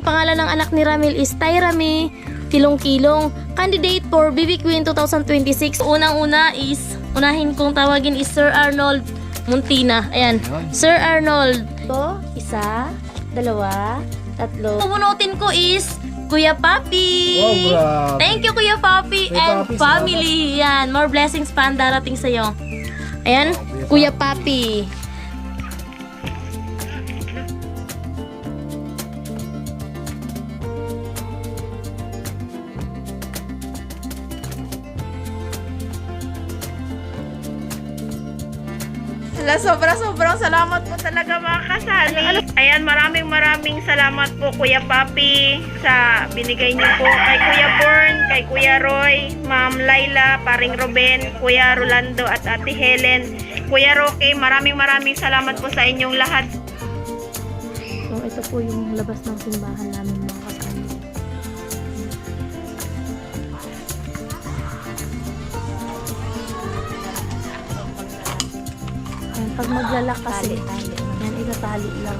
yung pangalan ng anak ni Ramil is Tyrami Kilong-Kilong. Candidate for BB Queen 2026. Unang-una is, unahin kong tawagin is Sir Arnold Muntina. Ayan. Sir Arnold. Ito, isa, dalawa, tatlo. Pupunutin ko is Kuya Papi. Wow, grabe. Thank you, Kuya Papi and Papi, family. Yan, more blessings pa ang darating sa'yo. Ayan, Kuya Papi. Sobrang salamat po talaga mga kasali. Ayan, maraming salamat po Kuya Papi sa binigay niyo po kay Kuya Born, kay Kuya Roy, Ma'am Laila, Paring Ruben, Kuya Rolando at Ate Helen, Kuya Roque. Maraming salamat po sa inyong lahat. So, ito po yung labas ng simbahan namin mga kasama. Ayan, pag maglalak kasi, yan, itatali lang.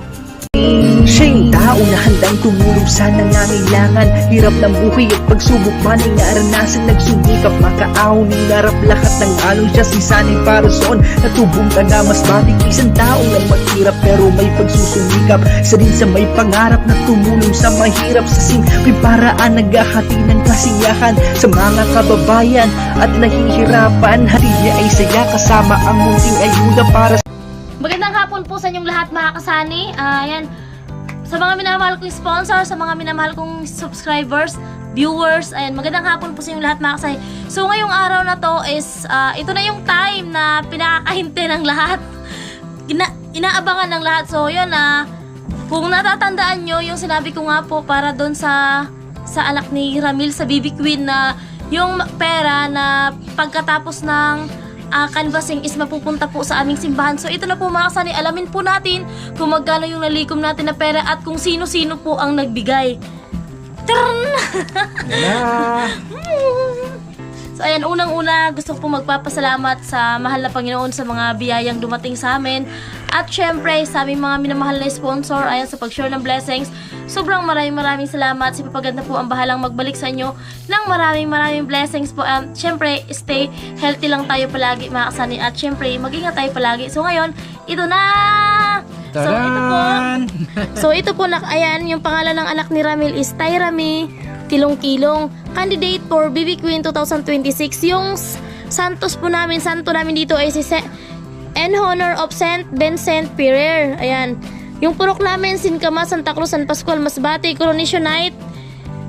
Siya yung tao na handang tumulong sa nangangailangan. Hirap ng buhay at pagsubok man ay naranasan. Nagsumikap makaahon, hinarap lahat ng alon. Siya si sanay para soon, natubong ka na mas matig. Isang tao na maghirap pero may pagsusumikap. Isa din sa may pangarap na tumulong sa mahirap. Sa simpleng paraan naghahati ng kasiyahan sa mga kababayan at nahihirapan. Hati niya ay saya kasama ang munting ayuda para Magandang hapon po sa inyong lahat mga kasani. Ayan, sa mga minamahal kong sponsor, sa mga minamahal kong subscribers, viewers, ayan, magandang hapon po sa inyong lahat mga kasani. So ngayong araw na to is, ito na yung time na pinakakahinte ng lahat. Inaabangan ng lahat. So yun, kung natatandaan nyo, yung sinabi ko nga po para doon sa anak ni Ramil, sa BB Queen, na yung pera na pagkatapos ng canvassing is mapupunta po sa aming simbahan. So ito na po mga kasani, alamin po natin kung magkano yung nalikom natin na pera at kung sino-sino po ang nagbigay. Tarn! So ayan, unang-una gusto ko po magpapasalamat sa mahal na Panginoon sa mga biyayang dumating sa amin. At syempre sa aming mga minamahal na sponsor, ayan, sa pag-share ng blessings. Sobrang maraming salamat. Si Papaganda po ang bahalang magbalik sa inyo ng maraming blessings po. Syempre, stay healthy lang tayo palagi mga kasani. At syempre, mag-ingat tayo palagi. So ngayon, ito na! So ito po, ayan, yung pangalan ng anak ni Ramil is Tyrami Kilong-Kilong. Candidate for BB Queen 2026. Yung santo namin dito ay si in honor of Saint Vincent Ferrer. Ayan. Yung purok namin, Sincama, Santa Cruz, San Pascual, Masbate. Coronation night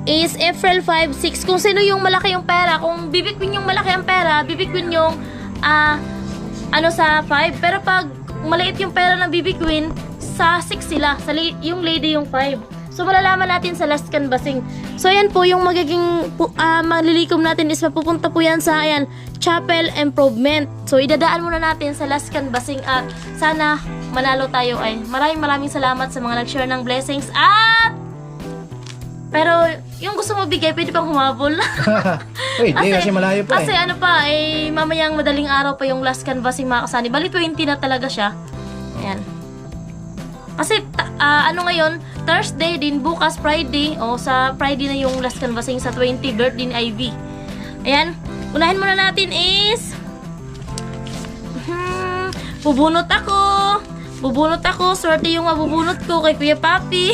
is April 5, 6. Kung sino yung malaki yung pera, kung BB Queen yung malaki ang pera, BB Queen yung sa 5. Pero pag maliit yung pera ng BB Queen, sa 6 sila. Yung lady yung 5. So malalaman natin sa last canvassing. So ayan po yung magiging malilikom natin is mapupunta po yan sa chapel improvement. So idadaan muna natin sa last canvassing at sana manalo tayo ay. Maraming salamat sa mga nag-share ng blessings at pero yung gusto mo bigay pwede pang humabol. Wait, kasi malayo pa kasi mamayang madaling araw pa yung last canvassing mga kasani. Bali 20 na talaga siya. Ayan. Kasi ngayon, Thursday din, bukas Friday. Sa Friday na yung last canvassing sa 20 birthday ni Ivy. Ayan, unahin muna natin is bubunot ako. Swerte yung mabubunot ko kay Kuya Papi.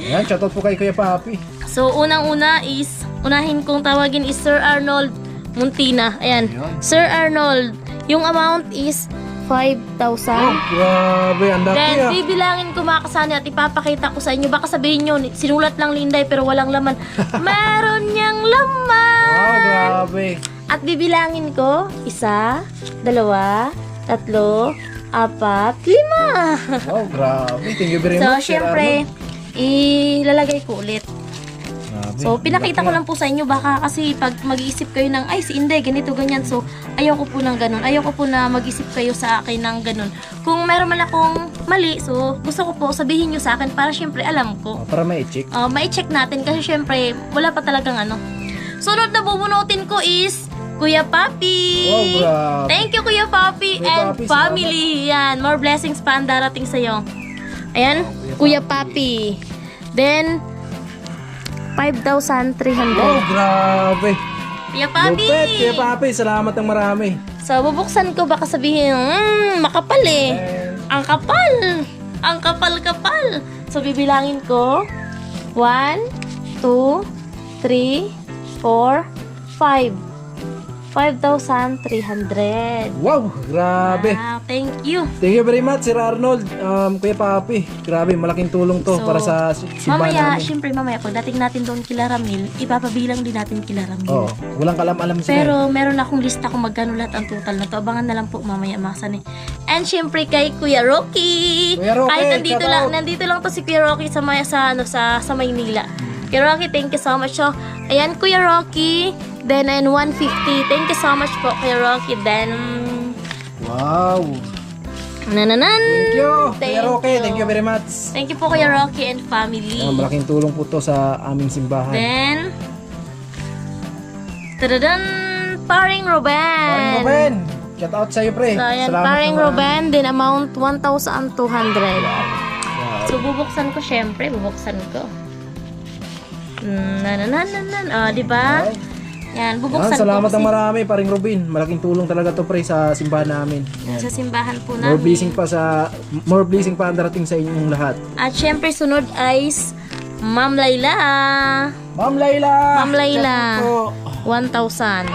Ayan, shoutout po kay Kuya Papi. So unang-una is, unahin kong tawagin is Sir Arnold Muntina. Ayan, Sir Arnold, yung amount is 5,000. Grabe, ang dami. Then, bibilangin ko mga kasani at ipapakita ko sa inyo. Baka sabihin nyo, sinulat lang Linday pero walang laman. Meron niyang laman! Wow, grabe. At bibilangin ko, 1, 2, 3, 4, 5. Wow, grabe. Thank you very So, much. syempre, ilalagay ko ulit. Grabe. So, pinakita ko lang po sa inyo. Baka kasi pag mag-iisip kayo ng, ay, si Inday, ganito, ganyan. So, ayoko po ng ganun. Ayoko po na mag-isip kayo sa akin ng ganun. Kung meron man akong mali, so, gusto ko po sabihin nyo sa akin para syempre alam ko. Para mai-check. Ma-check natin kasi syempre, wala pa talagang ano. Sunod na bubunutin ko is Kuya Papi. Wow, grabe. Thank you, Kuya Papi and Papi, family. Yan, more blessings pa ang darating sa'yo. Ayan, Kuya Papi. Then, 5,300. Wow, grabe. Kuya Papi! Lupet, Kuya Papi. Salamat ng marami. So, bubuksan ko, baka sabihin, makapal eh. Ang kapal! Ang kapal-kapal! So, bibilangin ko. 1, 2, 3, 4, 5. 5,300. Wow, grabe. Wow, thank you. Thank you very much, Sir Arnold. Kuya Papi, grabe, malaking tulong to So, para sa simbahan Mamaya, namin. syempre mamaya, pagdating natin doon kila Ramil, ipapabilang din natin kila Ramil. Oo, walang kalam-alam sila. Pero meron akong lista kung magkano lahat ang total na to. Abangan na lang po mamaya mga kasani. And syempre kay Kuya Rocky. Kuya Rocky, Kahit nandito shout lang, out. nandito lang to si Kuya Rocky sa Maynila. Kuya Rocky, thank you so much. So, ayan Kuya Rocky. Then, and 150. Thank you so much po, Kuya Rocky. Then, Wow. nananan. Thank you, Thank Kuya Rocky. you. Thank you very much. Thank you po, Kuya Rocky and family. Malaking tulong po to sa aming simbahan. Then, tadadan, Paring Ruben. Paring Ruben, shout out sa'yo, pre. So, ayan, Salamat Paring naman. Ruben, din amount 1,200. Wow. So, bubuksan ko syempre, bubuksan ko. Di ba? Yan, Yan, bubuksan salamat ko ng marami, Paring Ruben. Malaking tulong talaga to, pre, sa simbahan namin. sa simbahan po More namin. blessing pa ang darating sa inyong lahat. At syempre, sunod ay Ma'am Layla. Ma'am Layla! Ma'am Layla. Shout out po. 1,000.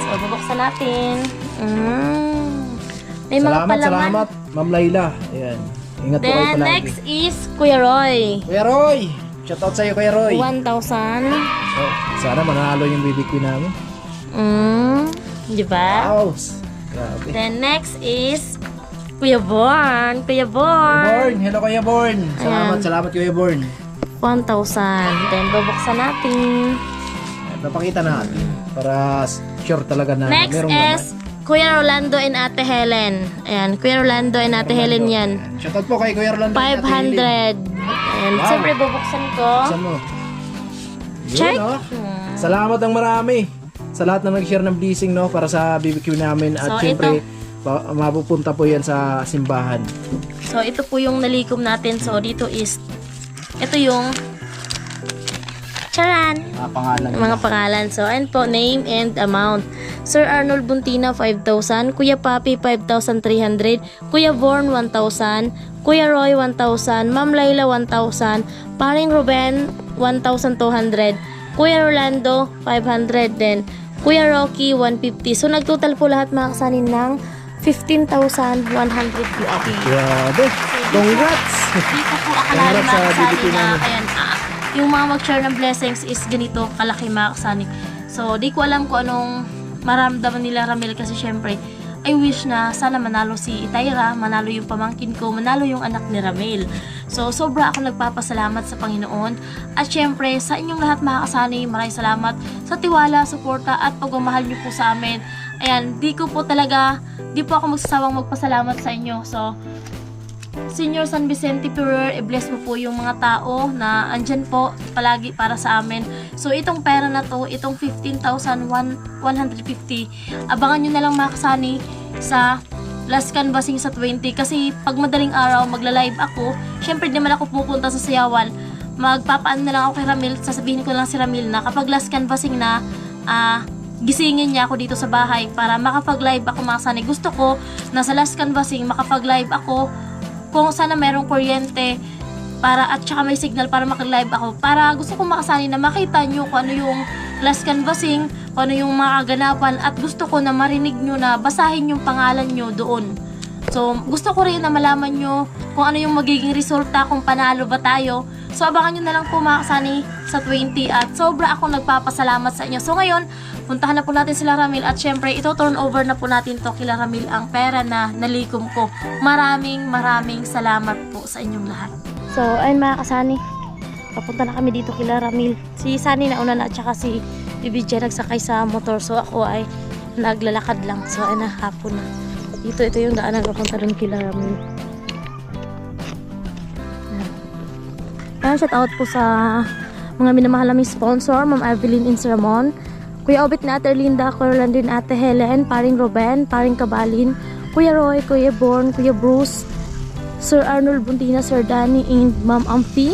So, bubuksan natin. May mga Salamat, palaman. salamat, Ma'am Layla. Ayan. Ingat po kayo Then, palagi. next is Kuya Roy. Kuya Roy! Shout out sa'yo, Kuya Roy. 1,000. Oh, sana manalo yung baby queen namin. Di ba? Wow! Grabe. Then next is Kuya Born. Kuya Born. Born! Hello, Kuya Born! Salamat, Ayan. salamat, Kuya Born. 1,000. Then bubuksan natin. Napakita natin para sure talaga na Next merong is Kuya Rolando and Ate Helen. Ayan, Kuya Rolando and Ate Helen yan. laman. Shout out po kay Kuya Rolando. 500. Ayan, Wow. siyempre bubuksan ko. Saan mo? Yun, Check. oh. Salamat ng marami sa lahat na nag-share ng blessing, no, para sa BBQ namin. At So, syempre, mapupunta po yan sa simbahan. So, ito po yung nalikom natin. So, dito is, ito yung charan! Pangalan. Mga pangalan. So, and po, name and amount. Sir Arnold Buntina, 5,000. Kuya Papi, 5,300. Kuya Born, 1,000. Kuya Roy, 1,000. Ma'am Layla, 1,000. Paring Ruben, 1,200. Kuya Rolando, 500 din. Kuya Rocky, 150. So, nagtotal po lahat mga kasanin ng 15,100 USD. Grabe. Congrats! Hindi ko po akalain Congrats sa mga kasani BBQ na namin. ayan, yung mga mag-share ng blessings is ganito kalaki mga kasani. So, di ko alam kung anong maramdaman nila Ramil kasi syempre, I wish na sana manalo si Itaira, manalo yung pamangkin ko, manalo yung anak ni Ramil. So, sobra ako nagpapasalamat sa Panginoon. At syempre, sa inyong lahat mga kasani, maraming salamat sa tiwala, suporta at pagmamahal niyo po sa amin. Ayan, di po ako magsasawang magpasalamat sa inyo. So, Senior San Vicente Ferrer, i-bless mo po yung mga tao na andyan po palagi para sa amin. So, itong pera na to, itong 15,150, abangan nyo na lang mga kasani sa last canvassing sa 20. Kasi pag madaling araw, magla-live ako. Syempre, di man ako pupunta sa sayawan. Magpapaan na lang ako kay Ramil. Sasabihin ko lang si Ramil na kapag last canvassing na, gisingin niya ako dito sa bahay para makapag-live ako mga kasani. Gusto ko na sa last canvassing, makapag-live ako kung sana merong kuryente para at saka may signal para makalive ako. Para gusto ko makasani na makita nyo kung ano yung last canvassing, kung ano yung mga kaganapan at gusto ko na marinig nyo na basahin yung pangalan nyo doon. So, gusto ko rin na malaman nyo kung ano yung magiging resulta kung panalo ba tayo. So, abangan nyo na lang po mga kasani sa 20 at sobra akong nagpapasalamat sa inyo. So, ngayon, puntahan na po natin sila Ramil at syempre, ito turn over na po natin to kila Ramil ang pera na nalikom ko. Maraming salamat po sa inyong lahat. So, ayun mga kasani, papunta na kami dito kila Ramil. Si Sunny na una na at saka si BBJ nagsakay sa motor. So, ako ay naglalakad lang. So, ayun na, hapon na. Ito yung daan na papunta doon kila Ramil. Ayan, shout out po sa mga minamahal naming sponsor, Ma'am Evelyn Insramon, Kuya Obit na Ate Linda, Kuya Rolandin, Ate Helen, Paring Ruben, Paring Kabalin, Kuya Roy, Kuya Born, Kuya Bruce, Sir Arnold Buntina, Sir Danny, and Ma'am Amphi,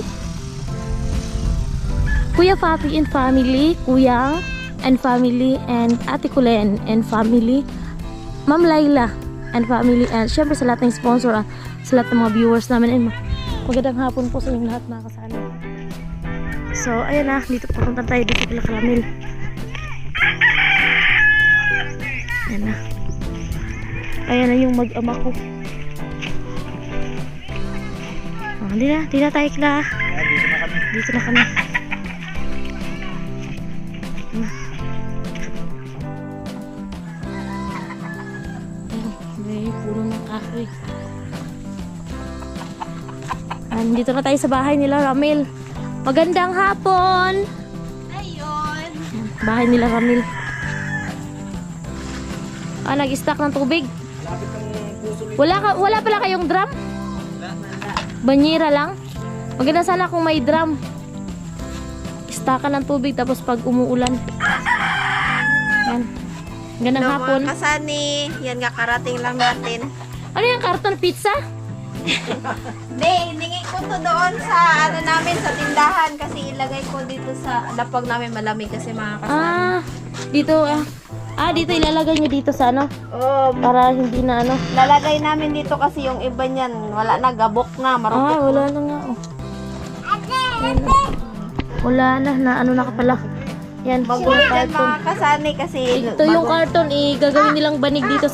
Kuya Papi and family, Kuya and family, and Ate Kulen and family, Ma'am Laila and family, and syempre sa lahat ng sponsor, sa lahat ng mga viewers namin, and magandang hapon po sa inyong lahat mga kasama. So ayan na, dito pupunta tayo dito kila Karamil. Ayan na. Ayan na yung mag-ama ko. Di na tayo kila. Dito na kami. May puno ng kahoy. Dito na tayo sa bahay nila Ramil. Magandang hapon. Ayun. Bahay nila Ramil. Nag-stack ng tubig. Wala pala kayong drum? Banyera lang? Maganda sana kung may drum. Stackan ng tubig tapos pag umuulan. Yan. Gandang Hello, hapon. mga kasani. Yan nga, karating lang natin. Ano yung karton pizza? Hindi, hiningi ko to doon sa ano namin, sa tindahan. Kasi ilagay ko dito sa lapag namin, malamig kasi mga kasani. Dito dito ilalagay nyo dito sa ano? Para hindi na ano. Lalagay namin dito kasi yung iba niyan, wala na, gabok na, marupok. Wala na nga. Yan na. Wala na ano na ka pala. Yan, Magulo yung yan karton. mga kasani kasi Ito yung karton, gagawin nilang banig dito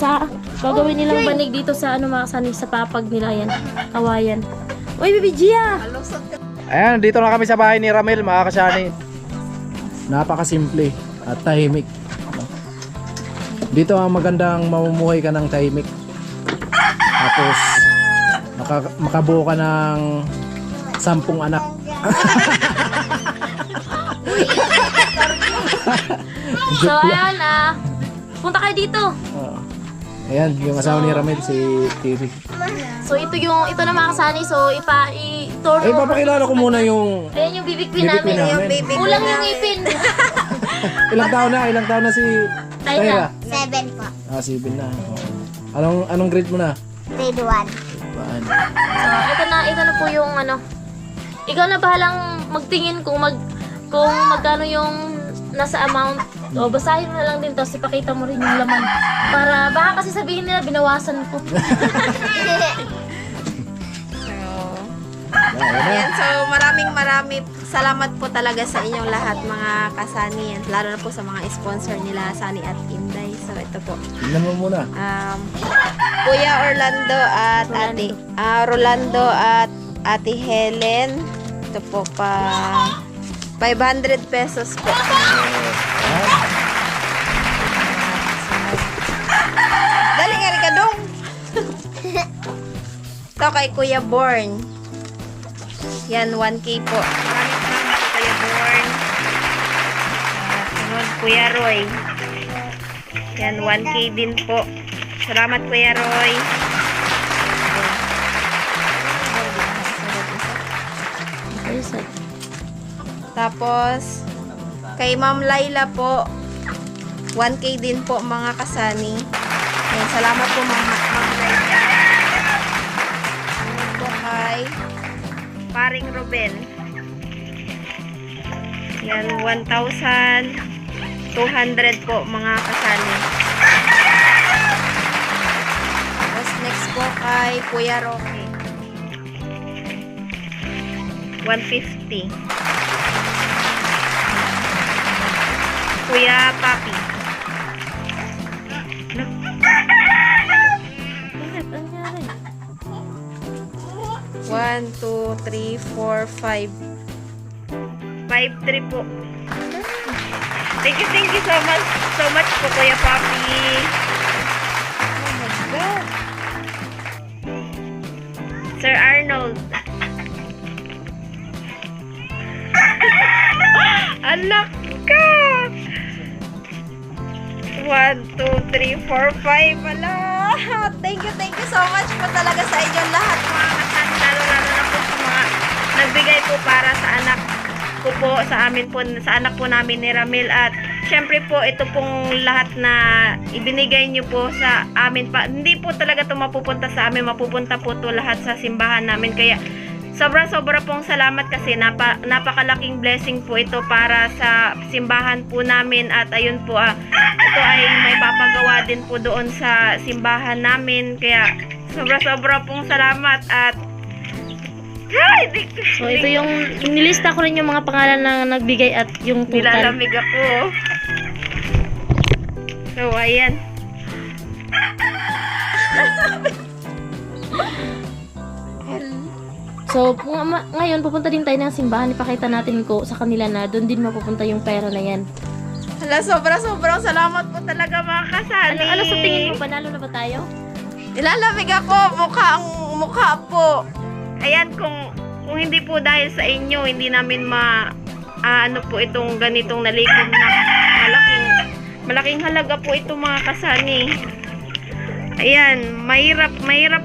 sa ano mga kasani, sa papag nila yan. Kawayan. Uy, Bibi Gia! Ayan, dito na kami sa bahay ni Ramil, mga kasani. Napakasimple at tahimik. Dito ang magandang mamumuhay ka ng tahimik. Tapos makabuo ka ng 10 anak. So ayan, punta kayo dito. Ayan, yung asawa ni Ramil, si Tiri. So ito na mga kasani, so i-tour Ay, papakilala ko muna yung ayan yung Bibi Queen Bibi Queen namin. namin. baby ko Kulang na. yung ngipin. Ilang taon na si Tyra. Tyra? 7 po. 7 na. Anong grade mo na? Grade 1. So ito na po yung ano. Ikaw na bahalang magtingin kung magkano yung nasa amount. O basahin mo na lang din, tapos ipakita mo rin yung laman. Para baka kasi sabihin nila binawasan ko. Ayan, so maraming salamat po talaga sa inyong lahat mga kasani, and lalo na po sa mga sponsor nila, Sani at Inday. So ito po, Tingnan mo muna. Kuya Orlando at Rolando at Ate Helen. Ito po pa 500 pesos po. Dali nga rin ka dong. Ito kay Kuya Born. Yan, 1K po. Maraming salamat po, Kuya Born. Sunod, Kuya Roy. Yan, 1K din po. Salamat, Kuya Roy. Tapos, kay Ma'am Laila po, 1K din po mga kasani. Yan, salamat po Ma'am Laila. Sunod po kay Paring Ruben. Yan, 1,200 po mga kasani. Tapos next po kay Kuya Roque. 150. Kuya Papi. Bakit? Ano nangyari? 1, 2, 3, 4, 5. 5-3 po. Thank you so much po Kuya Papi. Oh my God. Sir Arnold. Anak ka! 1, 2, 3, 4, 5. Ala! Thank you so much po talaga sa inyong lahat mga kasani, lalo na po sa mga nagbigay po para sa anak ko po, sa amin po, sa anak po namin ni Ramil. At syempre po, ito pong lahat na ibinigay niyo po sa amin pa. Hindi po talaga ito mapupunta sa amin, mapupunta po ito lahat sa simbahan namin. Kaya sobra pong salamat kasi napakalaking blessing po ito para sa simbahan po namin at ayun po ito ay may papagawa din po doon sa simbahan namin kaya sobra pong salamat at So ito yung nilista ko rin yung mga pangalan na nagbigay at yung total. nilalamig ako. So ayan. So ngayon pupunta din tayo ng simbahan, ipakita natin ko sa kanila na doon din mapupunta yung pera na yan. Hala, sobrang salamat po talaga mga kasali. Ano sa tingin mo, panalo na ba tayo? Nilalamig ako, mukha po. Ayan, kung hindi po dahil sa inyo, hindi namin ano po itong ganitong nalikom na malaking halaga po ito mga kasani. Ayan, mahirap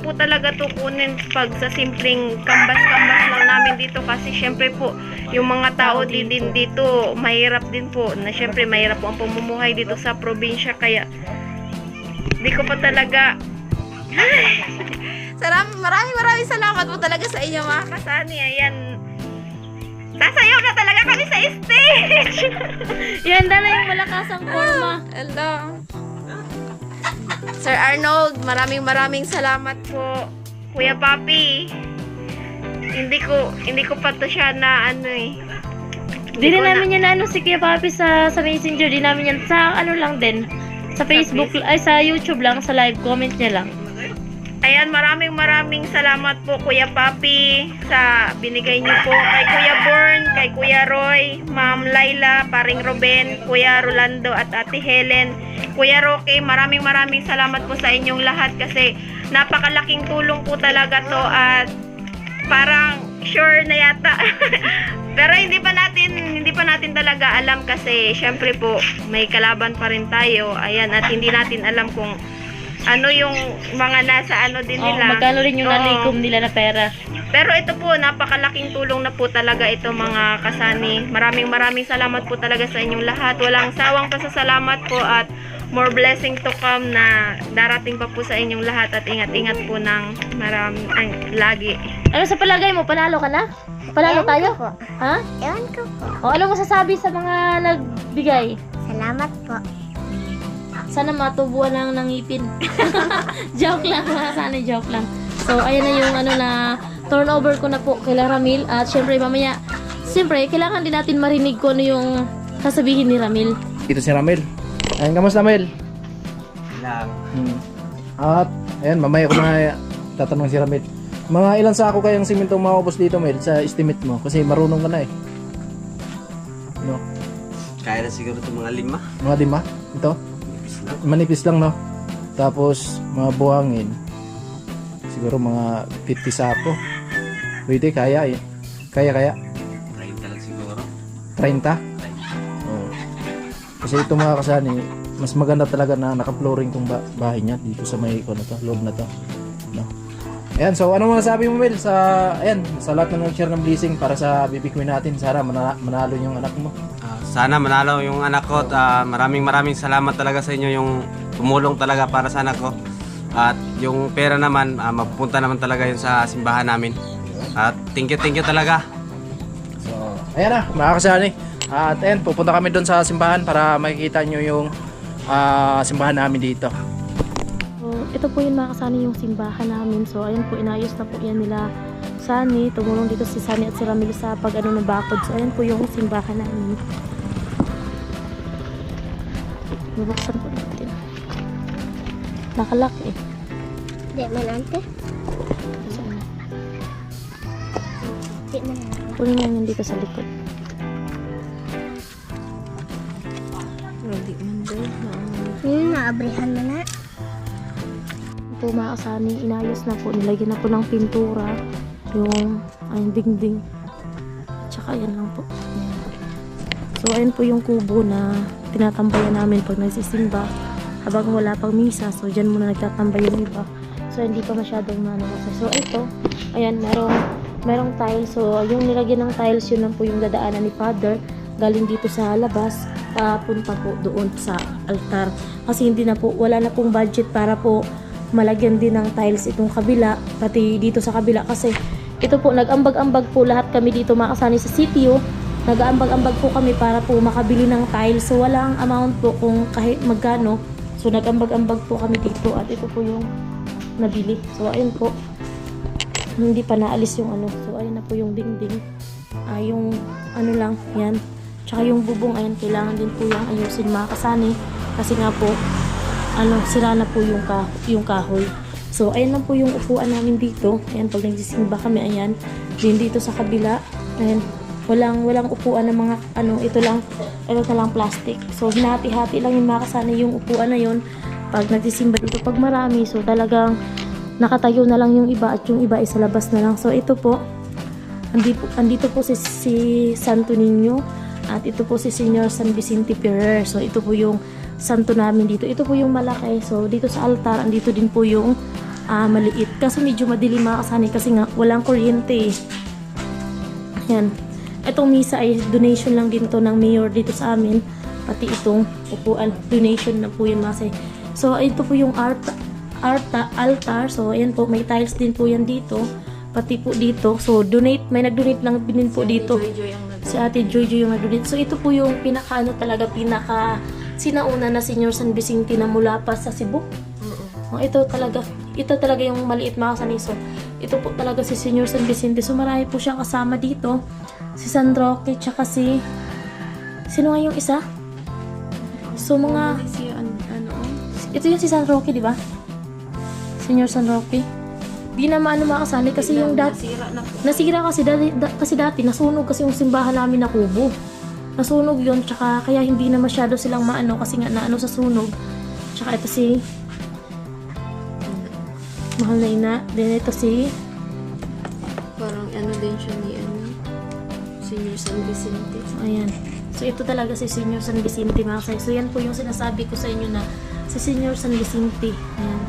po talaga to kunin pag sa simpleng kambas-kambas lang namin dito kasi syempre po yung mga tao din dito mahirap din po na syempre mahirap po ang pamumuhay dito sa probinsya kaya di ko pa talaga maraming salamat po talaga sa inyo mga kasani. Ayan, sasayaw na talaga kami sa stage. Yan na yung malakasang forma. Hello. Sir Arnold, maraming salamat po. Kuya Papi, hindi ko pa to siya na ano eh. Di na namin yan na ano si Kuya Papi sa Messenger, di namin yan sa ano lang din. Sa Facebook, ay sa YouTube lang, sa live comment niya lang. Ayan, maraming salamat po Kuya Papi sa binigay niyo po kay Kuya Born, kay Kuya Roy, Ma'am Laila, Paring Ruben, Kuya Rolando at Ate Helen, Kuya Roque, maraming salamat po sa inyong lahat kasi napakalaking tulong po talaga to at parang sure na yata. Pero hindi pa natin talaga alam kasi syempre po may kalaban pa rin tayo. Ayan, at hindi natin alam kung ano yung mga nasa ano din nila. Magkano rin yung nalikom nila na pera. Pero ito po, napakalaking tulong na po talaga ito mga kasani. Maraming salamat po talaga sa inyong lahat. Walang sawang pasasalamat po at more blessing to come na darating pa po sa inyong lahat at ingat-ingat po ng lagi. Ano sa palagay mo? Panalo ka na? Panalo tayo? Ha? Ewan ko po. O ano masasabi sa mga nagbigay? Salamat po. Sana matubuan lang ng ngipin. Joke lang, sana joke lang. So, ayan na yung ano na turnover ko na po kay Ramil. At syempre mamaya, kailangan din natin marinig ko ano yung sasabihin ni Ramil. Dito si Ramil. Ayan, kamusta Ramil? Lang. At, ayan, mamaya ko na tatanong si Ramil. Mga ilan sako kayang simento maubos dito, Mel, sa estimate mo? Kasi marunong ka na eh. No? Kaya na siguro itong mga 5. Mga 5? Ito? Manipis lang, no? Tapos, mga buhangin. Siguro mga 50 sako. Pwede, kaya eh. Kaya. 30 lang siguro. 30? Oo. Kasi ito mga kasani, mas maganda talaga na naka-flooring tong bahay niya dito sa may loob na to. No? Ayan, so ano masasabi mo, Mel, sa lahat ng nag-share ng blessing para sa baby queen natin? Sana manalo yung anak mo. Sana manalo yung anak ko at maraming salamat talaga sa inyo yung tumulong talaga para sa anak ko. At yung pera naman, mapupunta naman talaga yun sa simbahan namin. At thank you talaga. So, ayan na, mga kasani. At ayan, pupunta kami doon sa simbahan para makikita nyo yung simbahan namin dito. So, ito po yung mga kasani yung simbahan namin. So, ayan po, inayos na po yan nila Sani. Tumulong dito si Sani at si Ramil sa pag-ano ng bakod. So, ayan po yung simbahan namin. Bubuksan po natin. Nakalak eh. Di man ante. Saan? Di man ante. Kunin mo yan dito sa likod. Naabrihan mo na. Po mga kasani, inayos na po. Nilagyan na po ng pintura. Yung dingding. Tsaka yan lang po. Ayan. So ayan po yung kubo na tinatambayan namin pag nagsisimba. Habang wala pang misa. So dyan muna nagtatambay yung iba. So hindi pa masyadong kasi. So ito, ayan, merong tiles. So yung nilagyan ng tiles, yun lang po yung dadaanan ni Father. Galing dito sa labas, papunta po doon sa altar. Kasi wala na pong budget para po malagyan din ng tiles itong kabila, pati dito sa kabila kasi ito po, nag-ambag-ambag po lahat kami dito mga kasani sa sitio. Nag-ambag-ambag po kami para po makabili ng tiles. So walang amount po kung kahit magkano. So nag-ambag-ambag po kami dito at ito po yung nabili. So ayun po. Hindi pa naalis yung ano. So ayun na po yung dingding. Yung ano lang, yan. Tsaka yung bubong, ayan, kailangan din po yung ayusin mga kasani. Kasi nga po, sira na po yung kahoy. So, ayan lang po yung upuan namin dito. Ayan, pag nagsisimba kami, ayan. Din dito sa kabila, ayan. Walang upuan ng mga, ito na lang plastic. So, hinati-hati lang yung mga kasani yung upuan na yun. Pag nagsisimba dito, pag marami, so talagang nakatayo na lang yung iba at yung iba ay sa labas na lang. So, ito po, andito po si Santo Niño at ito po si Señor San Vicente Ferrer. So ito po yung santo namin dito. Ito po yung malaki. So dito sa altar, andito din po yung maliit. Kaso medyo madilim mga kasani kasi nga walang kuryente. Yan. Itong misa ay donation lang din to ng mayor dito sa amin. Pati itong upuan, donation na po yun mga kasani. So ito po yung altar. So ayan po, may tiles din po yan dito. Pati po dito. So, may nag-donate lang din po dito. Si Ate Joy yung nag-donate. So, ito po yung pinaka sinauna na Señor San Vicente na mula pa sa Cebu. Ito talaga yung maliit mga kasani. So, ito po talaga si Señor San Vicente. So, marami po siyang kasama dito. Si San Roque, tsaka sino nga yung isa? So, ito yung si San Roque, di ba? Señor San Roque. Di na maano makasali kasi yung nasira kasi dati nasunog kasi yung simbahan namin na kubo. Nasunog yun, tsaka kaya hindi na masyado silang maano kasi nga naano sa sunog. Tsaka ito si mahal na ina. Then ito si parang din siya ni Señor San Vicente. So, ayan. So ito talaga si Señor San Vicente mga kasay. So yan po yung sinasabi ko sa inyo na si Señor San Vicente. Ayan.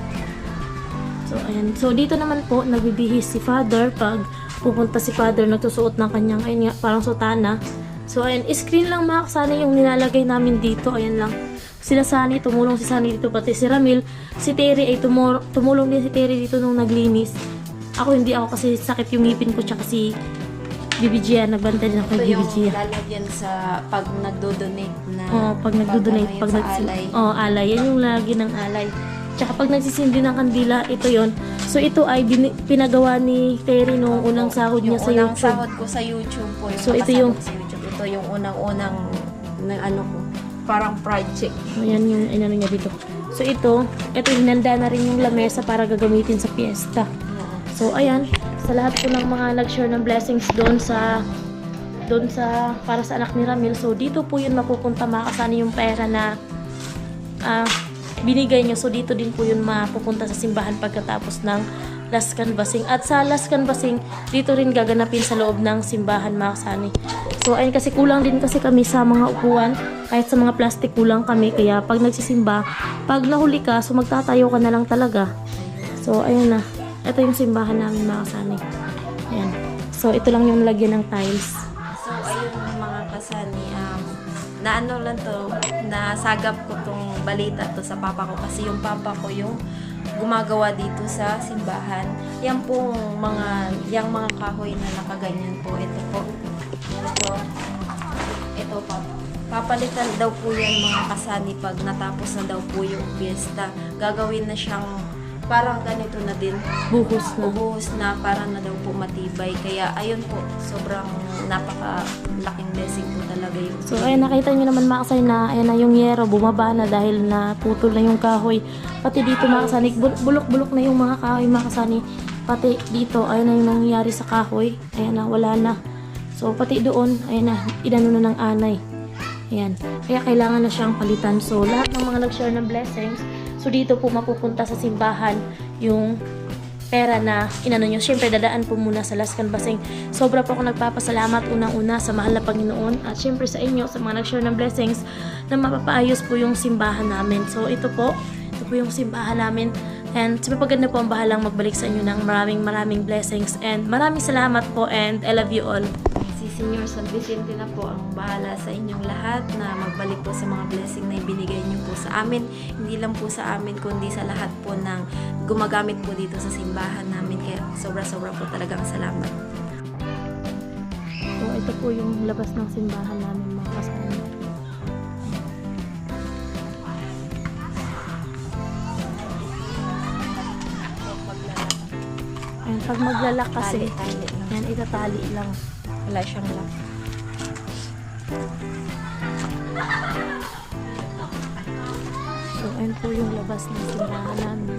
So, ayan. So, dito naman po, nagbibihis si Father. Pag pupunta si Father, nagsusuot ng kanyang, ayun nga, parang sutana. So, ayan. Screen lang mga kasani yung nilalagay namin dito. Ayan lang. Sila Sani, tumulong si Sani dito. Pati si Ramil. Si Terry ay tumulong din si Terry dito nung naglinis. Ako hindi ako kasi sakit yung ngipin ko. Tsaka si Bibi Gia, nagbantay din ako kay Bibi Gia. Ito yung lalagyan sa pag nagdo-donate na. Pag nagdo-donate. Alay. Alay. Yan yung lagi ng alay. Tsaka pag nagsisindi ng kandila, ito yon. So ito ay pinagawa ni Terry nung unang sahod niya sa YouTube. Yung unang sahod ko sa YouTube po. So ito yung sa YouTube. Ito yung unang-unang ko, parang project. Ayan yung inano niya dito. So ito hinanda na rin yung lamesa para gagamitin sa fiesta. So ayan, sa lahat po ng mga nag-share ng blessings doon sa para sa anak ni Ramil. So dito po yun mapupunta makasani yung pera na binigay nyo. So, dito din po yun mapupunta sa simbahan pagkatapos ng last canvassing. At sa last canvassing, dito rin gaganapin sa loob ng simbahan mga kasani. So, ayun kasi kulang din kasi kami sa mga upuan. Kahit sa mga plastic kulang kami. Kaya pag nagsisimba, pag nahuli ka, so magtatayo ka na lang talaga. So, ayun na. Ito yung simbahan namin mga kasani. Ayan. So, ito lang yung lagyan ng tiles. So, ayun mga kasani. Naano lang to, nasagap ko tong balita to sa papa ko kasi yung papa ko yung gumagawa dito sa simbahan. Yan pong yung mga kahoy na nakaganyan po. Ito po. Ito pa. Papalitan daw po yan mga kasani pag natapos na daw po yung fiesta. Gagawin na siyang parang ganito na din. Buhos na para na daw po matibay. Kaya ayun po, sobrang napakalaking blessing po talaga yun. So ayun, nakita nyo naman mga kasay na ayan na yung yero, bumaba na dahil na putol na yung kahoy. Pati dito mga kasani, bulok-bulok na yung mga kahoy mga kasani. Pati dito, ayun na yung nangyayari sa kahoy. Ayan na, wala na. So pati doon, ayun na, inano na ng anay. Ayan. Kaya kailangan na siyang palitan. So lahat ng mga nag-share ng blessings, so dito po mapupunta sa simbahan yung pera na inano nyo. Siyempre dadaan po muna sa last canvassing. Sobra po ako nagpapasalamat unang-una sa mahal na Panginoon at siyempre sa inyo sa mga nag-share ng blessings na mapapaayos po yung simbahan namin. So ito po yung simbahan namin. And sa pagpaganda po ang bahalang magbalik sa inyo ng maraming blessings. And maraming salamat po and I love you all. Senior San Vicente na po ang bahala sa inyong lahat na magbalik po sa mga blessing na ibinigay niyo po sa amin. Hindi lang po sa amin, kundi sa lahat po ng gumagamit po dito sa simbahan namin. Kaya sobra-sobra po talagang salamat. So, ito po yung labas ng simbahan namin mga kasama. Ayan, pag maglalak kasi, Tali lang. yan, itatali lang. Wala siyang lock. So, ayan po yung labas ng simbahan namin.